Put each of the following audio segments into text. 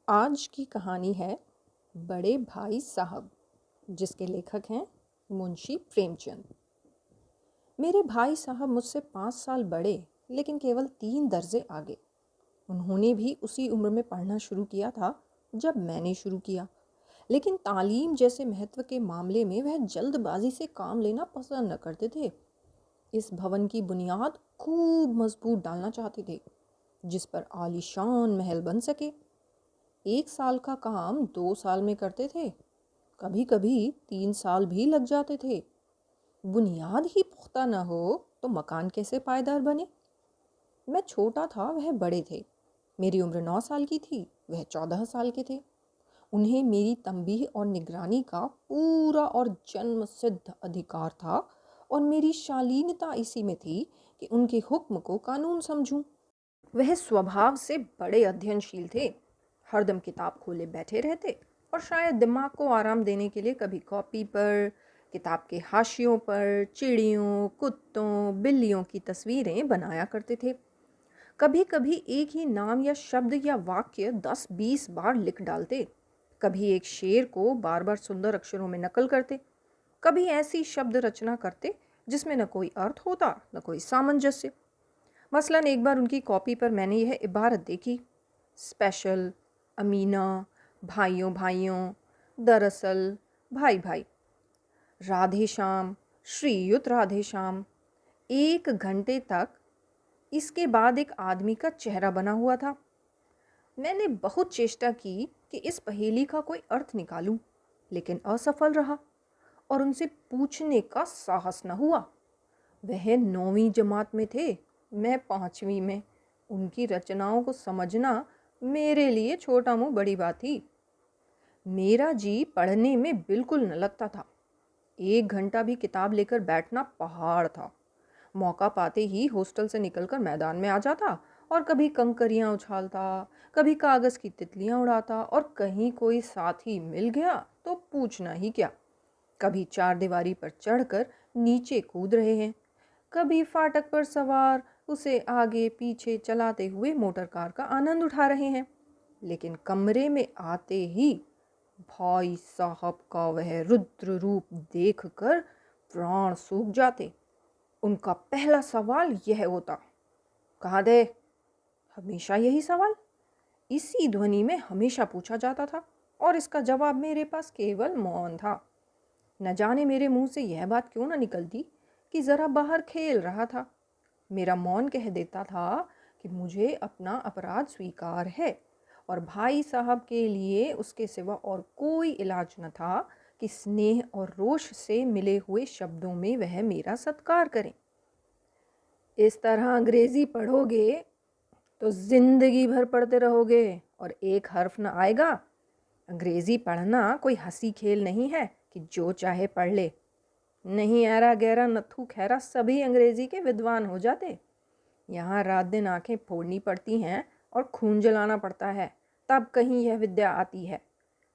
आज की कहानी है बड़े भाई साहब, जिसके लेखक हैं मुंशी प्रेमचंद। मेरे भाई साहब मुझसे 5 साल बड़े, लेकिन केवल 3 दर्जे आगे। उन्होंने भी उसी उम्र में पढ़ना शुरू किया था जब मैंने शुरू किया, लेकिन तालीम जैसे महत्व के मामले में वह जल्दबाजी से काम लेना पसंद न करते थे। इस भवन की बुनियाद खूब मजबूत डालना चाहते थे, जिस पर आलीशान महल बन सके। 1 साल का काम 2 साल में करते थे, कभी कभी 3 साल भी लग जाते थे। बुनियाद ही पुख्ता न हो तो मकान कैसे पायदार बने। मैं छोटा था, वह बड़े थे। मेरी उम्र 9 साल की थी, वह 14 साल के थे। उन्हें मेरी तंबीह और निगरानी का पूरा और जन्म सिद्ध अधिकार था, और मेरी शालीनता इसी में थी कि उनके हुक्म को कानून समझूं। वह स्वभाव से बड़े अध्ययनशील थे, हरदम किताब खोले बैठे रहते, और शायद दिमाग को आराम देने के लिए कभी कॉपी पर, किताब के हाशियों पर चिड़ियों, कुत्तों, बिल्लियों की तस्वीरें बनाया करते थे। कभी कभी एक ही नाम या शब्द या वाक्य 10-20 बार लिख डालते। कभी एक शेर को बार बार सुंदर अक्षरों में नकल करते। कभी ऐसी शब्द रचना करते जिसमें न कोई अर्थ होता न कोई सामंजस्य। मसलन एक बार उनकी कॉपी पर मैंने यह इबारत देखी: स्पेशल, अमीना, भाइयों भाइयों, दरअसल, भाई भाई, राधे श्याम, श्रीयुत राधे श्याम। 1 घंटे तक इसके बाद एक आदमी का चेहरा बना हुआ था। मैंने बहुत चेष्टा की कि इस पहेली का कोई अर्थ निकालूं, लेकिन असफल रहा, और उनसे पूछने का साहस न हुआ। वह 9वीं जमात में थे, मैं 5वीं में। उनकी रचनाओं को समझना मेरे लिए छोटा मुंह बड़ी बात थी। मेरा जी पढ़ने में बिल्कुल न लगता था। 1 घंटा भी किताब लेकर बैठना पहाड़ था। मौका पाते ही हॉस्टल से निकलकर मैदान में आ जाता, और कभी कंकरियां उछालता, कभी कागज़ की तितलियां उड़ाता, और कहीं कोई साथी मिल गया तो पूछना ही क्या। कभी चारदीवारी पर चढ़कर नीचे कूद रहे हैं, कभी फाटक पर सवार उसे आगे पीछे चलाते हुए मोटर कार का आनंद उठा रहे हैं। लेकिन कमरे में आते ही भाई साहब का वह रुद्र रूप देखकर प्राण सूख जाते। उनका पहला सवाल यह होता: कहाँ दे? हमेशा यही सवाल इसी ध्वनि में हमेशा पूछा जाता था, और इसका जवाब मेरे पास केवल मौन था। न जाने मेरे मुंह से यह बात क्यों न निकलती कि ज़रा बाहर खेल रहा था। मेरा मौन कह देता था कि मुझे अपना अपराध स्वीकार है, और भाई साहब के लिए उसके सिवा और कोई इलाज न था कि स्नेह और रोष से मिले हुए शब्दों में वह मेरा सत्कार करें। इस तरह अंग्रेज़ी पढ़ोगे तो ज़िंदगी भर पढ़ते रहोगे और एक हर्फ न आएगा। अंग्रेज़ी पढ़ना कोई हंसी खेल नहीं है कि जो चाहे पढ़ ले। नहीं ऐरा गैरा नत्थू खैरा सभी अंग्रेज़ी के विद्वान हो जाते। यहाँ रात दिन आंखें फोड़नी पड़ती हैं और खून जलाना पड़ता है, तब कहीं यह विद्या आती है।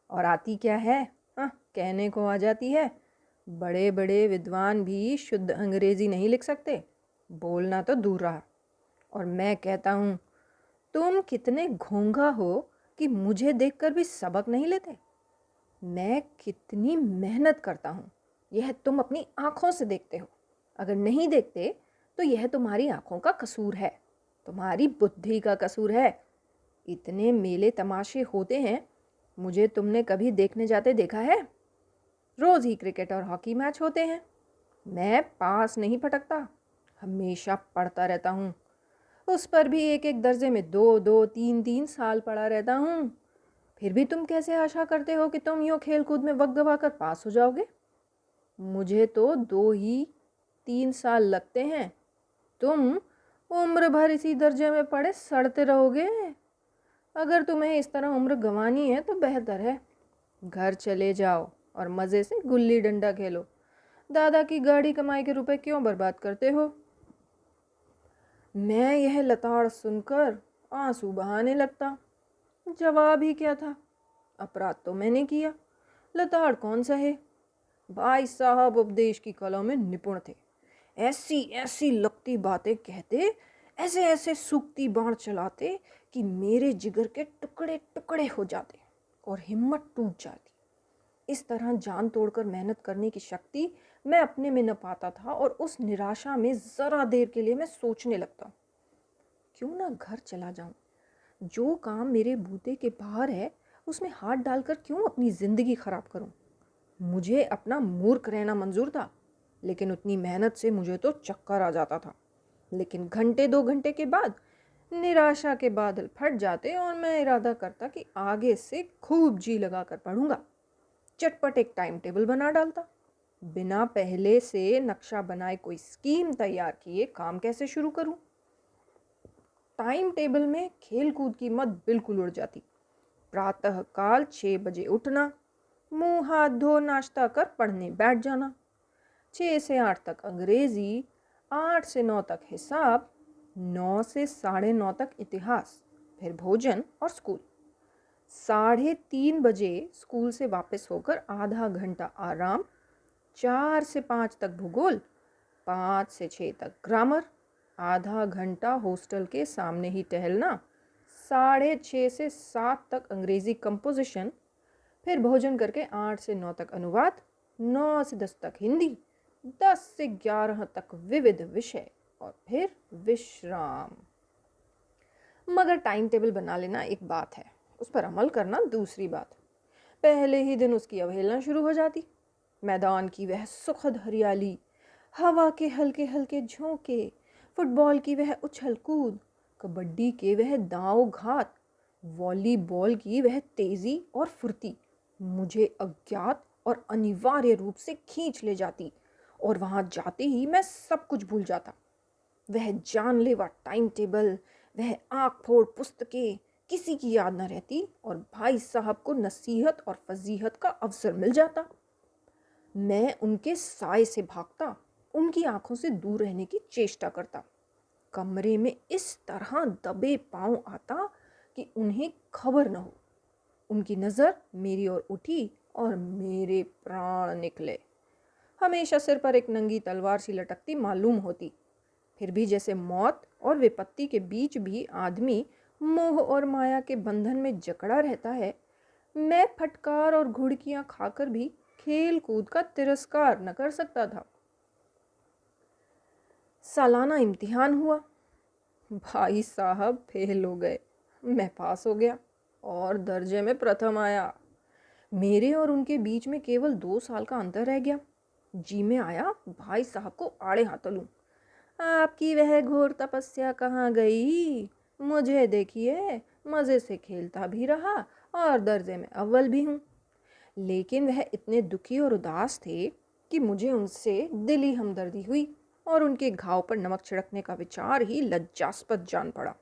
और आती क्या है? हाँ, कहने को आ जाती है। बड़े बड़े विद्वान भी शुद्ध अंग्रेज़ी नहीं लिख सकते, बोलना तो दूर रहा। और मैं कहता हूँ, तुम कितने घोंघा हो कि मुझे देखकर भी सबक नहीं लेते। मैं कितनी मेहनत करता हूँ, यह तुम अपनी आँखों से देखते हो। अगर नहीं देखते तो यह तुम्हारी आँखों का कसूर है, तुम्हारी बुद्धि का कसूर है। इतने मेले तमाशे होते हैं, मुझे तुमने कभी देखने जाते देखा है? रोज़ ही क्रिकेट और हॉकी मैच होते हैं, मैं पास नहीं फटकता, हमेशा पढ़ता रहता हूँ। उस पर भी एक एक दर्जे में 2-2, 3-3 साल पढ़ा रहता हूँ। फिर भी तुम कैसे आशा करते हो कि तुम यूँ खेल कूद में वक्त गवाकर पास हो जाओगे? मुझे तो 2 ही 3 साल लगते हैं। तुम उम्र भर इसी दर्जे में पड़े सड़ते रहोगे। अगर तुम्हें इस तरह उम्र गंवानी है तो बेहतर है घर चले जाओ और मज़े से गुल्ली डंडा खेलो। दादा की गाड़ी कमाई के रुपए क्यों बर्बाद करते हो? मैं यह लताड़ सुनकर आंसू बहाने लगता। जवाब ही क्या था? अपराध तो मैंने किया, लताड़ कौन सा है? भाई साहब उपदेश की कला में निपुण थे। ऐसी ऐसी लगती बातें कहते, ऐसे ऐसे सूक्ति बाण चलाते कि मेरे जिगर के टुकड़े टुकड़े हो जाते और हिम्मत टूट जाती। इस तरह जान तोड़कर मेहनत करने की शक्ति मैं अपने में न पाता था और उस निराशा में ज़रा देर के लिए मैं सोचने लगता, क्यों ना घर चला जाऊं। जो काम मेरे बूते के बाहर है उसमें हाथ डालकर क्यों अपनी ज़िंदगी ख़राब करूं। मुझे अपना मूर्ख रहना मंजूर था, लेकिन उतनी मेहनत से मुझे तो चक्कर आ जाता था। लेकिन घंटे 2 घंटे के बाद निराशा के बादल फट जाते और मैं इरादा करता कि आगे से खूब जी लगा कर पढ़ूंगा। चटपट एक टाइम टेबल बना डालता। बिना पहले से नक्शा बनाए कोई स्कीम तैयार किए काम कैसे शुरू करूं। टाइम टेबल में खेल कूद की मत बिल्कुल उड़ जाती। प्रातःकाल 6 बजे उठना, मुंह हाथ धो नाश्ता कर पढ़ने बैठ जाना, 6 से 8 तक अंग्रेजी, 8 से 9 तक हिसाब, 9 से 9:30 तक इतिहास, फिर भोजन और स्कूल। 3:30 बजे स्कूल से वापस होकर आधा घंटा आराम, 4 से 5 तक भूगोल, 5 से 6 तक ग्रामर, आधा घंटा हॉस्टल के सामने ही टहलना, 6:30 से 7 तक अंग्रेज़ी कंपोजिशन, फिर भोजन करके 8 से 9 तक अनुवाद, 9 से 10 तक हिंदी, 10 से 11 तक विविध विषय और फिर विश्राम। मगर टाइम टेबल बना लेना एक बात है, उस पर अमल करना दूसरी बात। पहले ही दिन उसकी अवहेलना शुरू हो जाती। मैदान की वह सुखद हरियाली, हवा के हल्के हल्के झोंके, फुटबॉल की वह उछल कूद, कबड्डी के वह दांव घात, वॉलीबॉल की वह तेजी और फुर्ती मुझे अज्ञात और अनिवार्य रूप से खींच ले जाती और वहां जाते ही मैं सब कुछ भूल जाता। वह जानलेवा टाइम टेबल, वह आँख फोड़ पुस्तकें किसी की याद न रहती और भाई साहब को नसीहत और फजीहत का अवसर मिल जाता। मैं उनके साए से भागता, उनकी आंखों से दूर रहने की चेष्टा करता। कमरे में इस तरह दबे पांव आता कि उन्हें खबर न हो। उनकी नज़र मेरी ओर उठी और मेरे प्राण निकले। हमेशा सिर पर एक नंगी तलवार सी लटकती मालूम होती। फिर भी जैसे मौत और विपत्ति के बीच भी आदमी मोह और माया के बंधन में जकड़ा रहता है, मैं फटकार और घुड़कियां खाकर भी खेल कूद का तिरस्कार न कर सकता था। सालाना इम्तिहान हुआ। भाई साहब फेल हो गए, मैं पास हो गया और दर्जे में प्रथम आया। मेरे और उनके बीच में केवल 2 साल का अंतर रह गया। जी में आया भाई साहब को आड़े हाथ लूं। आपकी वह घोर तपस्या कहाँ गई? मुझे देखिए, मज़े से खेलता भी रहा और दर्जे में अव्वल भी हूँ। लेकिन वह इतने दुखी और उदास थे कि मुझे उनसे दिली हमदर्दी हुई और उनके घाव पर नमक छिड़कने का विचार ही लज्जास्पद जान पड़ा।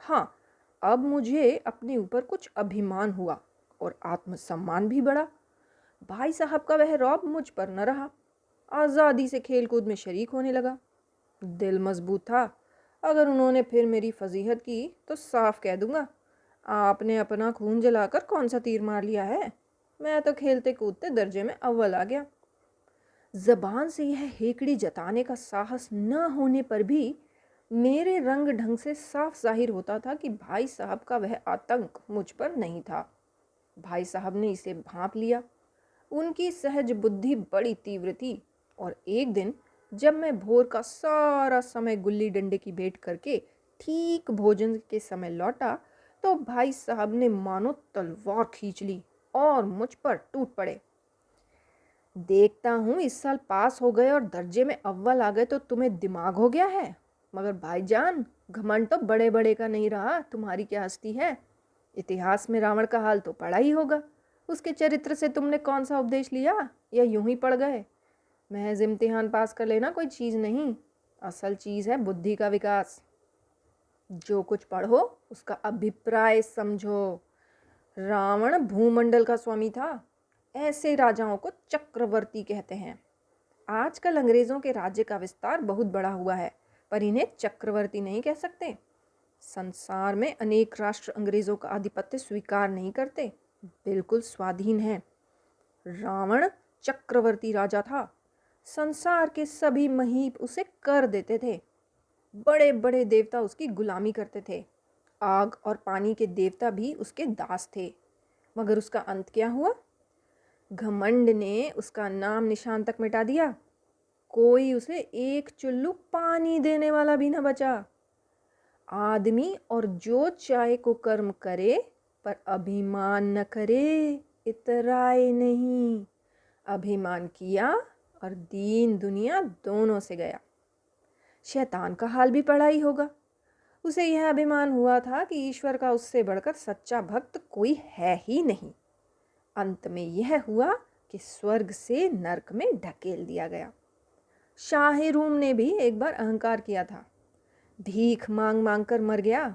हाँ, अब मुझे अपने ऊपर कुछ अभिमान हुआ और आत्मसम्मान भी बढ़ा। भाई साहब का वह रौब मुझ पर न रहा। आज़ादी से खेल कूद में शरीक होने लगा। दिल मजबूत था। अगर उन्होंने फिर मेरी फजीहत की तो साफ कह दूंगा, आपने अपना खून जलाकर कौन सा तीर मार लिया है? मैं तो खेलते कूदते दर्जे में अव्वल आ गया। जबान से यह हेकड़ी जताने का साहस न होने पर भी मेरे रंग ढंग से साफ जाहिर होता था कि भाई साहब का वह आतंक मुझ पर नहीं था। भाई साहब ने इसे भांप लिया। उनकी सहज बुद्धि बड़ी तीव्र थी और एक दिन जब मैं भोर का सारा समय गुल्ली डंडे की भेंट करके ठीक भोजन के समय लौटा तो भाई साहब ने मानो तलवार खींच ली और मुझ पर टूट पड़े। देखता हूँ इस साल पास हो गए और दर्जे में अव्वल आ गए तो तुम्हें दिमाग हो गया है। मगर भाईजान, घमंड तो बड़े बड़े का नहीं रहा, तुम्हारी क्या हस्ती है। इतिहास में रावण का हाल तो पढ़ा ही होगा। उसके चरित्र से तुमने कौन सा उपदेश लिया या यूं ही पढ़ गए? महज इम्तिहान पास कर लेना कोई चीज़ नहीं, असल चीज़ है बुद्धि का विकास। जो कुछ पढ़ो उसका अभिप्राय समझो। रावण भूमंडल का स्वामी था। ऐसे राजाओं को चक्रवर्ती कहते हैं। आजकल अंग्रेज़ों के राज्य का विस्तार बहुत बड़ा हुआ है, पर इन्हें चक्रवर्ती नहीं कह सकते। संसार में अनेक राष्ट्र अंग्रेज़ों का आधिपत्य स्वीकार नहीं करते, बिल्कुल स्वाधीन है। रावण चक्रवर्ती राजा था। संसार के सभी महीप उसे कर देते थे। बड़े बड़े देवता उसकी गुलामी करते थे। आग और पानी के देवता भी उसके दास थे। मगर उसका अंत क्या हुआ? घमंड ने उसका नाम निशान तक मिटा दिया। कोई उसे एक चुल्लू पानी देने वाला भी न बचा। आदमी और जो चाहे को कर्म करे, पर अभिमान न करे, इतराए नहीं। अभिमान किया और दीन दुनिया दोनों से गया। शैतान का हाल भी पड़ा ही होगा। उसे यह अभिमान हुआ था कि ईश्वर का उससे बढ़कर सच्चा भक्त कोई है ही नहीं। अंत में यह हुआ कि स्वर्ग से नरक में ढकेल दिया गया। शाही रूम ने भी एक बार अहंकार किया था। भीख मांग मांग कर मर गया।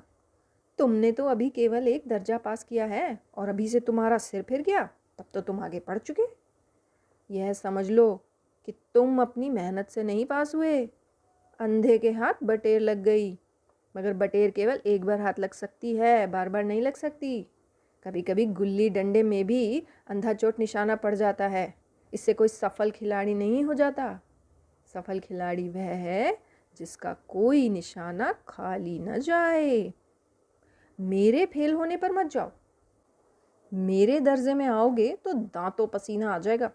तुमने तो अभी केवल एक दर्जा पास किया है और अभी से तुम्हारा सिर फिर गया, तब तो तुम आगे बढ़ चुके। यह समझ लो कि तुम अपनी मेहनत से नहीं पास हुए। अंधे के हाथ बटेर लग गई, मगर बटेर केवल एक बार हाथ लग सकती है, बार बार नहीं लग सकती। कभी कभी गुल्ली डंडे में भी अंधा चोट निशाना पड़ जाता है। इससे कोई सफल खिलाड़ी नहीं हो जाता। सफल खिलाड़ी वह है जिसका कोई निशाना खाली न जाए। मेरे फेल होने पर मत जाओ। मेरे दर्जे में आओगे तो दांतों पसीना आ जाएगा।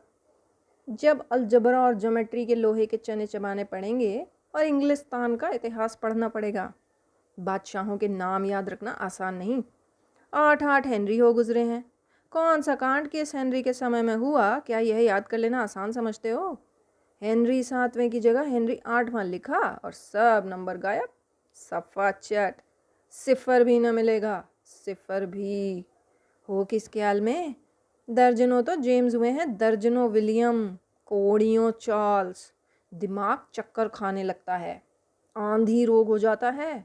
जब अलजबरा और ज्योमेट्री के लोहे के चने चबाने पड़ेंगे और इंग्लिस्तान का इतिहास पढ़ना पड़ेगा। बादशाहों के नाम याद रखना आसान नहीं। 8-8 हेनरी हो गुजरे हैं। कौन सा कांड किस हेनरी के समय में हुआ, क्या यह याद कर लेना आसान समझते हो? हेनरी 7वें की जगह हेनरी 8वां लिखा और सब नंबर गायब। सफा चट। सिफर भी न मिलेगा। सिफर भी हो किस ख्याल में? दर्जनों तो जेम्स हुए हैं, दर्जनों विलियम, कोड़ियों चार्ल्स। दिमाग चक्कर खाने लगता है, आंधी रोग हो जाता है।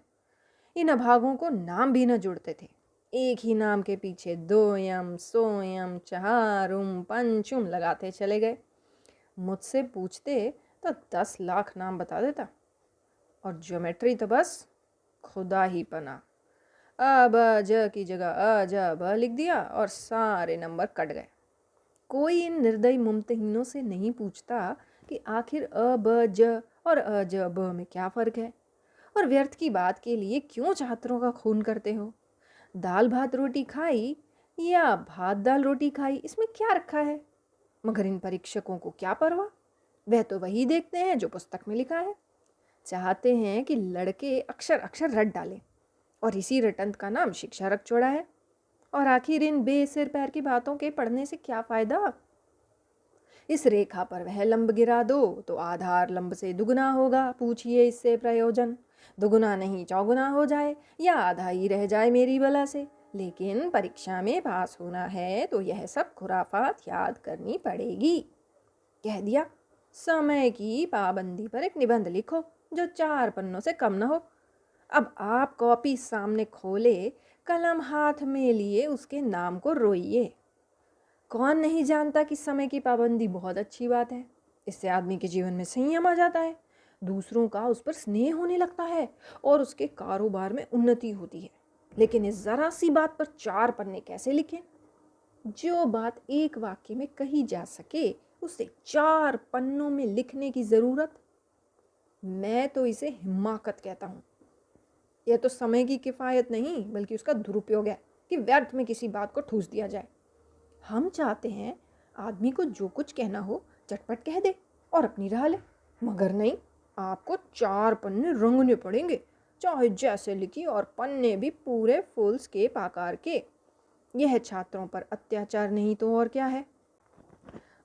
इन अभागों को नाम भी न जुड़ते थे। एक ही नाम के पीछे दोयम सोयम चहारुम पंचुम लगाते चले गए। मुझसे पूछते तो 10 लाख नाम बता देता। और ज्योमेट्री तो बस खुदा ही पना। अ ब ज की जगह अ ज ब लिख दिया और सारे नंबर कट गए। कोई इन निर्दयी मुमतहिनों से नहीं पूछता कि आखिर अ ब ज और अ ज ब में क्या फ़र्क है, और व्यर्थ की बात के लिए क्यों छात्रों का खून करते हो। दाल भात रोटी खाई या भात दाल रोटी खाई, इसमें क्या रखा है। मगर इन परीक्षकों को क्या परवाह। वह तो वही देखते हैं जो पुस्तक में लिखा है। चाहते हैं कि लड़के अक्षर अक्षर रट डालें, और इसी रटंत का नाम शिक्षा रख छोड़ा है। और आखिर इन बेसिर पैर की बातों के पढ़ने से क्या फ़ायदा। इस रेखा पर वह लंब गिरा दो तो आधार लंब से दुगना होगा। पूछिए इससे प्रयोजन। दुगना नहीं चौगुना हो जाए या आधा ही रह जाए मेरी बला से। लेकिन परीक्षा में पास होना है तो यह सब खुराफात याद करनी पड़ेगी। कह दिया। समय की पाबंदी पर एक निबंध लिखो जो 4 पन्नों से कम न हो। अब आप कॉपी सामने खोले, कलम हाथ में लिए उसके नाम को रोइए। कौन नहीं जानता कि समय की पाबंदी बहुत अच्छी बात है। इससे आदमी के जीवन में संयम आ जाता है, दूसरों का उस पर स्नेह होने लगता है और उसके कारोबार में उन्नति होती है। लेकिन इस ज़रा सी बात पर 4 पन्ने कैसे लिखें? जो बात एक वाक्य में कही जा सके उसे 4 पन्नों में लिखने की ज़रूरत। मैं तो इसे हिमाकत कहता हूँ। यह तो समय की किफ़ायत नहीं बल्कि उसका दुरुपयोग है कि व्यर्थ में किसी बात को ठूस दिया जाए। हम चाहते हैं आदमी को जो कुछ कहना हो झटपट कह दे और अपनी राह ले, मगर नहीं, आपको 4 पन्ने रंगने पड़ेंगे, चाहे जैसे लिखी, और पन्ने भी पूरे फुल स्केप आकार के। यह छात्रों पर अत्याचार नहीं तो और क्या है।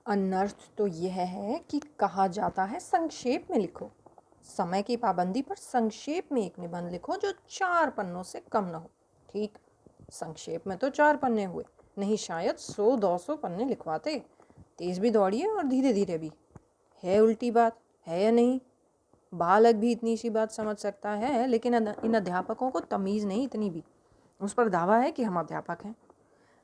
अनर्थ तो यह है कि कहा जाता है संक्षेप में लिखो। समय की पाबंदी पर संक्षेप में एक निबंध लिखो जो 4 पन्नों से कम न हो। ठीक, संक्षेप में तो 4 पन्ने हुए, नहीं शायद 100-200 पन्ने लिखवाते। तेज भी दौड़िए और धीरे धीरे भी। है उल्टी बात, है या नहीं? बालक भी इतनी सी बात समझ सकता है, लेकिन इन अध्यापकों को तमीज़ नहीं इतनी भी। उस पर दावा है कि हम अध्यापक हैं।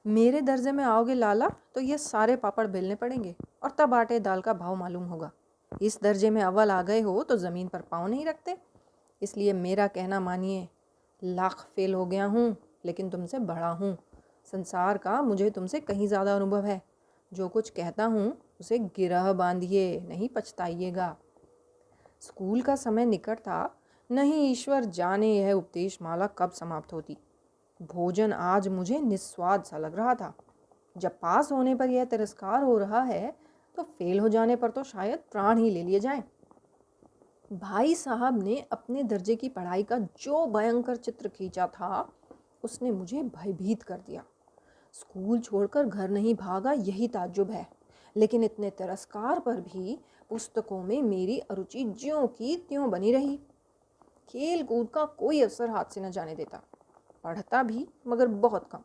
मेरे दर्जे में आओगे लाला तो ये सारे पापड़ बेलने पड़ेंगे और तब आटे दाल का भाव मालूम होगा। इस दर्जे में अव्वल आ गए हो तो ज़मीन पर पाँव नहीं रखते। इसलिए मेरा कहना मानिए। लाख फेल हो गया हूँ लेकिन तुमसे बड़ा हूँ। संसार का मुझे तुमसे कहीं ज़्यादा अनुभव है। जो कुछ कहता हूँ उसे गिरह बांधिए, नहीं पछताइएगा। स्कूल का समय निकट था। नहीं ईश्वर जाने यह उपदेश माला कब समाप्त होती। भोजन आज मुझे निस्वाद सा लग रहा था। जब पास होने पर यह तिरस्कार हो रहा है तो फेल हो जाने पर तो शायद प्राण ही ले लिए जाएं। भाई साहब ने अपने दर्जे की पढ़ाई का जो भयंकर चित्र खींचा था उसने मुझे भयभीत कर दिया। स्कूल छोड़कर घर नहीं भागा यही ताज्जुब है, लेकिन इतने तिरस्कार पर भी पुस्तकों में मेरी अरुचि ज्यों की त्यों बनी रही। खेल कूद का कोई अवसर हाथ से न जाने देता। पढ़ता भी मगर बहुत कम,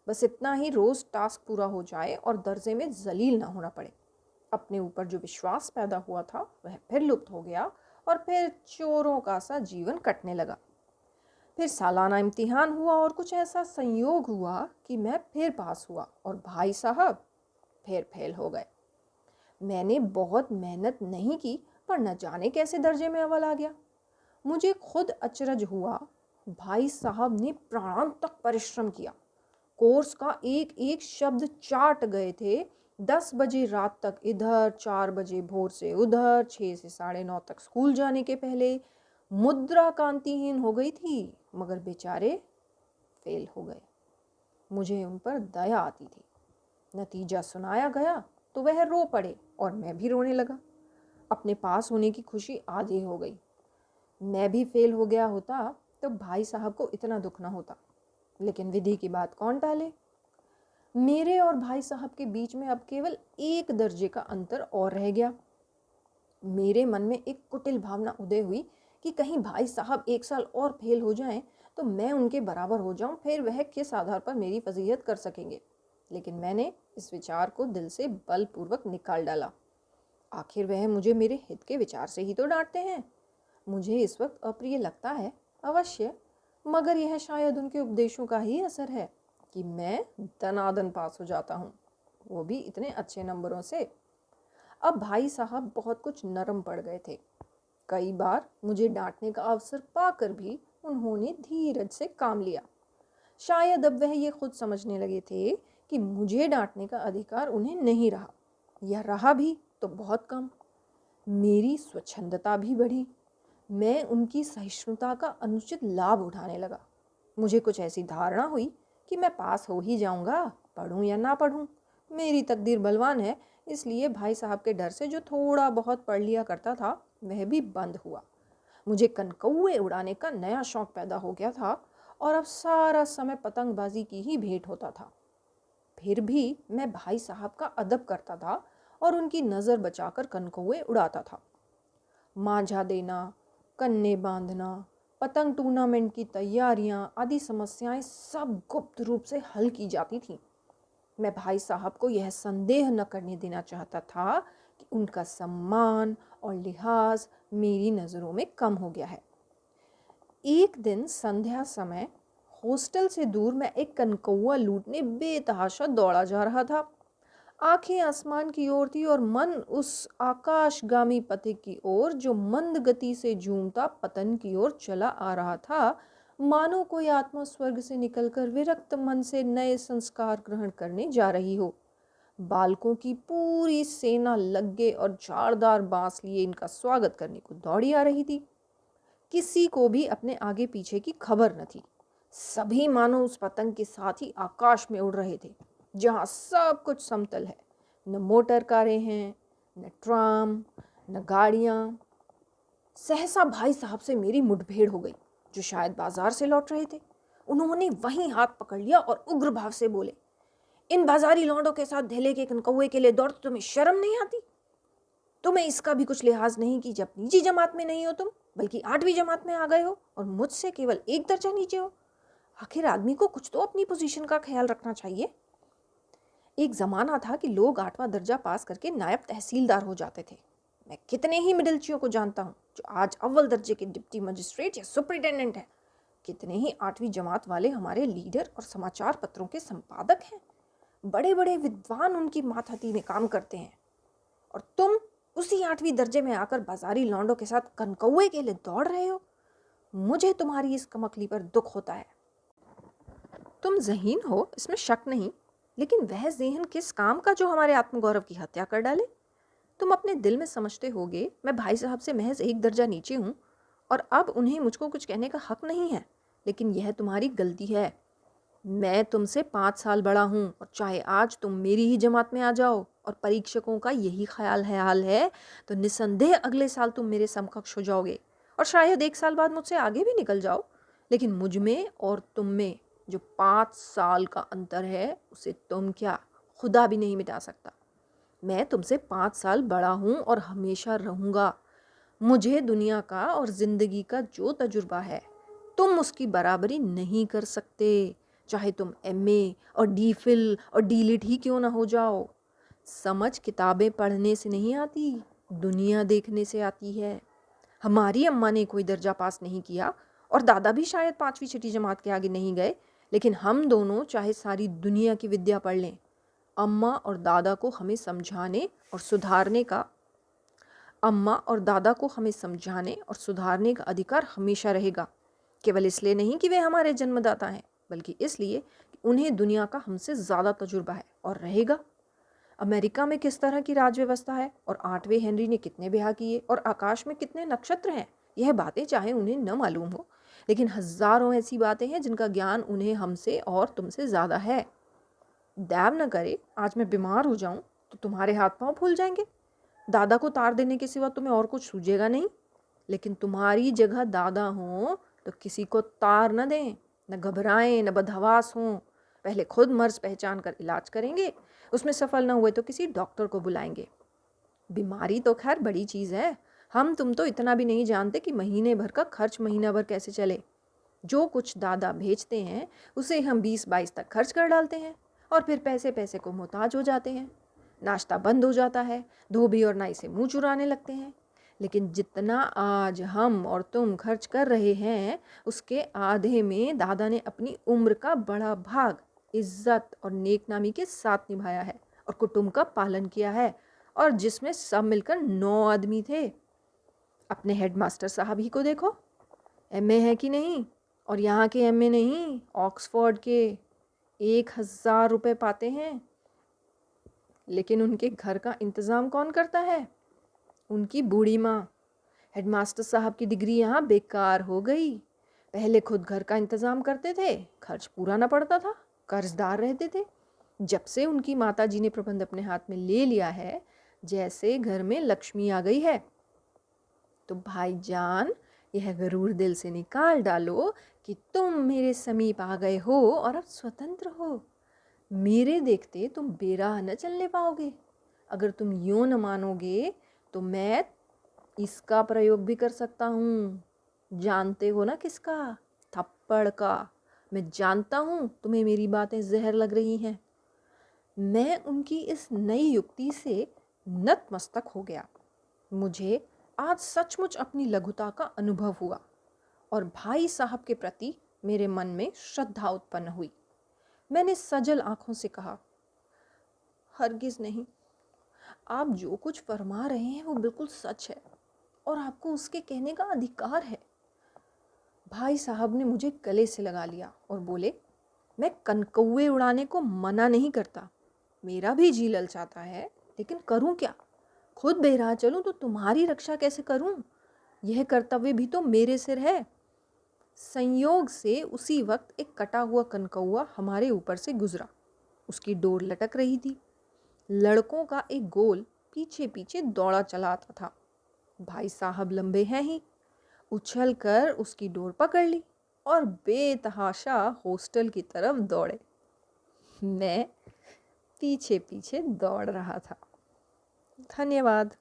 बस इतना ही रोज़ टास्क पूरा हो जाए और दर्जे में जलील ना होना पड़े। अपने ऊपर जो विश्वास पैदा हुआ था वह फिर लुप्त हो गया और फिर चोरों का सा जीवन कटने लगा। फिर सालाना इम्तिहान हुआ और कुछ ऐसा संयोग हुआ कि मैं फिर पास हुआ और भाई साहब फिर फेल हो गए। मैंने बहुत मेहनत नहीं की पर न जाने कैसे दर्जे में अव्वल आ गया। मुझे खुद अचरज हुआ। भाई साहब ने प्राणांत तक परिश्रम किया, कोर्स का एक एक शब्द चाट गए थे। 10 बजे रात तक इधर, 4 बजे भोर से उधर, 6 से 9:30 तक स्कूल जाने के पहले मुद्रा कांतिहीन हो गई थी, मगर बेचारे फेल हो गए। मुझे उन पर दया आती थी। नतीजा सुनाया गया तो वह रो पड़े और मैं भी रोने लगा। अपने पास होने की खुशी आधी हो गई। मैं भी फेल हो गया होता तो भाई साहब को इतना दुख ना होता, लेकिन विधि की बात कौन टाले। मेरे और भाई साहब के बीच में अब केवल एक दर्जे का अंतर और रह गया। मेरे मन में एक कुटिल भावना उदय हुई कि कहीं भाई साहब एक साल और फेल हो जाएं तो मैं उनके बराबर हो जाऊं, फिर वह किस आधार पर मेरी फजीहत कर सकेंगे। लेकिन मैंने इस विचार को दिल से बलपूर्वक निकाल डाला। आखिर वह मुझे मेरे हित के विचार से ही तो डांटते हैं। मुझे इस वक्त अप्रिय लगता है अवश्य, मगर यह शायद उनके उपदेशों का ही असर है कि मैं दनादन पास हो जाता हूँ, वो भी इतने अच्छे नंबरों से। अब भाई साहब बहुत कुछ नरम पड़ गए थे। कई बार मुझे डांटने का अवसर पाकर भी उन्होंने धीरज से काम लिया। शायद अब वह ये खुद समझने लगे थे कि मुझे डांटने का अधिकार उन्हें नहीं रहा, या रहा भी तो बहुत कम। मेरी स्वच्छंदता भी बढ़ी। मैं उनकी सहिष्णुता का अनुचित लाभ उठाने लगा। मुझे कुछ ऐसी धारणा हुई कि मैं पास हो ही जाऊंगा, पढ़ूं या ना पढ़ूं। मेरी तकदीर बलवान है, इसलिए भाई साहब के डर से जो थोड़ा बहुत पढ़ लिया करता था वह भी बंद हुआ। मुझे कनकौए उड़ाने का नया शौक पैदा हो गया था और अब सारा समय पतंगबाजी की ही भेंट होता था। फिर भी मैं भाई साहब का अदब करता था और उनकी नज़र बचाकर कनकौए उड़ाता था। मांझा देना, कन्ने बांधना, पतंग टूर्नामेंट की तैयारियां आदि समस्याएं सब गुप्त रूप से हल की जाती थीं। मैं भाई साहब को यह संदेह न करने देना चाहता था कि उनका सम्मान और लिहाज मेरी नज़रों में कम हो गया है। एक दिन संध्या समय हॉस्टल से दूर मैं एक कनकौआ लूटने बेतहाशा दौड़ा जा रहा था। आंखें आसमान की ओर थी और मन उस आकाशगामी पथिक की ओर जो मंद गति से झूमता पतन की ओर चला आ रहा था, मानो कोई आत्मा स्वर्ग से निकलकर विरक्त मन से नए संस्कार ग्रहण करने जा रही हो। बालकों की पूरी सेना लग्गे और झाड़दार बांस लिए इनका स्वागत करने को दौड़ी आ रही थी। किसी को भी अपने आगे पीछे की खबर न थी। सभी मानो उस पतंग के साथ ही आकाश में उड़ रहे थे, जहाँ सब कुछ समतल है। न मोटर कारें हैं, न ट्राम, न गाड़ियाँ। सहसा भाई साहब से मेरी मुठभेड़ हो गई, जो शायद बाजार से लौट रहे थे। उन्होंने वहीं हाथ पकड़ लिया और उग्र भाव से बोले, इन बाजारी लौंडों के साथ ढेले के कनकौए के लिए दौड़ते तुम्हें शर्म नहीं आती? तुम्हें इसका भी कुछ लिहाज नहीं कि जब निजी जमात में नहीं हो तुम, बल्कि 8वीं जमात में आ गए हो और मुझसे केवल एक दर्जा नीचे हो। आखिर आदमी को कुछ तो अपनी पोजीशन का ख्याल रखना चाहिए। एक ज़माना था कि लोग 8वां दर्जा पास करके नायब तहसीलदार हो जाते थे। मैं कितने ही मिडिलचियों को जानता हूँ जो आज अव्वल दर्जे के डिप्टी मजिस्ट्रेट या सुपरिटेंडेंट हैं। कितने ही 8वीं जमात वाले हमारे लीडर और समाचार पत्रों के संपादक हैं। बड़े बड़े विद्वान उनकी मातहती में काम करते हैं, और तुम उसी 8वीं दर्जे में आकर बाजारी लौंडों के साथ कनकौए के लिए दौड़ रहे हो। मुझे तुम्हारी इस कमकली पर दुख होता है। तुम ज़हीन हो, इसमें शक नहीं, लेकिन वह ज़हन किस काम का जो हमारे आत्मगौरव की हत्या कर डाले। तुम अपने दिल में समझते होगे मैं भाई साहब से महज एक दर्जा नीचे हूँ और अब उन्हें मुझको कुछ कहने का हक नहीं है, लेकिन यह तुम्हारी गलती है। मैं तुमसे 5 साल बड़ा हूँ और चाहे आज तुम मेरी ही जमात में आ जाओ और परीक्षकों का यही हाल है तो निस्संदेह अगले साल तुम मेरे समकक्ष हो जाओगे और शायद 1 साल बाद मुझसे आगे भी निकल जाओ। लेकिन मुझ में और तुम में जो 5 साल का अंतर है उसे तुम क्या, खुदा भी नहीं मिटा सकता। मैं तुमसे 5 साल बड़ा हूँ और हमेशा रहूँगा। मुझे दुनिया का और ज़िंदगी का जो तजुर्बा है तुम उसकी बराबरी नहीं कर सकते, चाहे तुम एमए और डीफिल और डीलिट ही क्यों ना हो जाओ। समझ किताबें पढ़ने से नहीं आती, दुनिया देखने से आती है। हमारी अम्मा ने कोई दर्जा पास नहीं किया और दादा भी शायद 5वीं 6ठी जमात के आगे नहीं गए, लेकिन हम दोनों चाहे सारी दुनिया की विद्या पढ़ लें, अम्मा और दादा को हमें समझाने और सुधारने का अधिकार हमेशा रहेगा। केवल इसलिए नहीं कि वे हमारे जन्मदाता हैं, बल्कि इसलिए कि उन्हें दुनिया का हमसे ज़्यादा तजुर्बा है और रहेगा। अमेरिका में किस तरह की राज व्यवस्था है और 8वें हेनरी ने कितने ब्याह किए और आकाश में कितने नक्षत्र हैं, यह बातें चाहे उन्हें न मालूम हो, लेकिन हज़ारों ऐसी बातें हैं जिनका ज्ञान उन्हें हमसे और तुमसे ज़्यादा है। दैव न करे आज मैं बीमार हो जाऊं तो तुम्हारे हाथ पांव फूल जाएंगे। दादा को तार देने के सिवा तुम्हें और कुछ सूझेगा नहीं, लेकिन तुम्हारी जगह दादा हो तो किसी को तार न दें, न घबराएं, न बदहवास हों। पहले खुद मर्ज पहचान कर इलाज करेंगे, उसमें सफल न हुए तो किसी डॉक्टर को बुलाएंगे। बीमारी तो खैर बड़ी चीज़ है, हम तुम तो इतना भी नहीं जानते कि महीने भर का खर्च महीना भर कैसे चले। जो कुछ दादा भेजते हैं उसे हम 20-22 तक खर्च कर डालते हैं और फिर पैसे पैसे को मोहताज हो जाते हैं। नाश्ता बंद हो जाता है, धोबी और नाई से मुंह चुराने लगते हैं। लेकिन जितना आज हम और तुम खर्च कर रहे हैं उसके आधे में दादा ने अपनी उम्र का बड़ा भाग इज्जत और नेकनामी के साथ निभाया है और कुटुंब का पालन किया है, और जिसमें सब मिलकर 9 आदमी थे। अपने हेडमास्टर साहब ही को देखो, एमए है कि नहीं, और यहाँ के एमए नहीं, ऑक्सफोर्ड के 1000 रुपये पाते हैं। लेकिन उनके घर का इंतज़ाम कौन करता है? उनकी बूढ़ी माँ। हेडमास्टर साहब की डिग्री यहाँ बेकार हो गई। पहले खुद घर का इंतज़ाम करते थे, खर्च पूरा ना पड़ता था, कर्जदार रहते थे। जब से उनकी माता जी ने प्रबंध अपने हाथ में ले लिया है, जैसे घर में लक्ष्मी आ गई है। तो भाईजान, यह गरूर दिल से निकाल डालो कि तुम मेरे समीप आ गए हो और अब स्वतंत्र हो। मेरे देखते तुम बेराह न चलने पाओगे। अगर तुम यूँ न मानोगे तो मैं इसका प्रयोग भी कर सकता हूँ। जानते हो ना किसका? थप्पड़ का। मैं जानता हूँ तुम्हें मेरी बातें जहर लग रही हैं। मैं उनकी इस नई युक्ति से नतमस्तक हो गया। मुझे आज सचमुच अपनी लघुता का अनुभव हुआ और भाई साहब के प्रति मेरे मन में श्रद्धा उत्पन्न हुई। मैंने सजल आंखों से कहा, हरगिज़ नहीं, आप जो कुछ फरमा रहे हैं वो बिल्कुल सच है और आपको उसके कहने का अधिकार है। भाई साहब ने मुझे गले से लगा लिया और बोले, मैं कनकौए उड़ाने को मना नहीं करता, मेरा भी जी ललचाता है, लेकिन करूं क्या? खुद बेराह चलूं तो तुम्हारी रक्षा कैसे करूं? यह कर्तव्य भी तो मेरे सिर है। संयोग से उसी वक्त एक कटा हुआ कनकौआ हमारे ऊपर से गुजरा। उसकी डोर लटक रही थी। लड़कों का एक गोल पीछे पीछे दौड़ा चला आता था। भाई साहब लंबे हैं ही, उछल कर उसकी डोर पकड़ ली और बेतहाशा हॉस्टल की तरफ दौड़े। मैं पीछे पीछे दौड़ रहा था। धन्यवाद।